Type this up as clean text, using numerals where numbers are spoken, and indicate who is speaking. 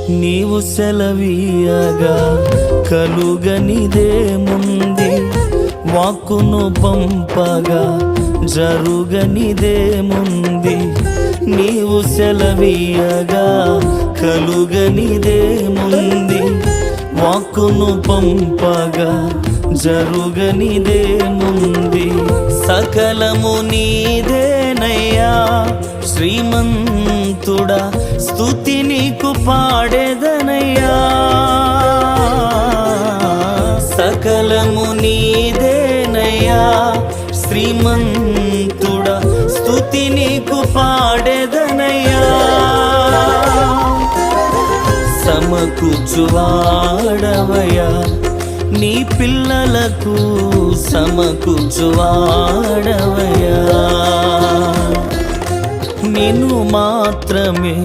Speaker 1: నీవు సెలవీయగా కలుగనిదేముంది, వాక్కును పంపగా జరుగనిదేముంది. నీవు సెలవీయగా కలుగనిదేముంది, వాక్కును పంపగా జరుగనిదేముంది. సకలము నీదేనయ్యా శ్రీమంతుడా, స్తుతి నీకు పాడేదనయ్యా. సకలము నీదేనయ్యా శ్రీమంతుడా, స్తుతి నీకు పాడేదనయ్యా. సమకూర్చువాడవయ్యా నీ పిల్లలకు, సమకూర్చువాడవయ్యా. నిన్ను మాత్రమే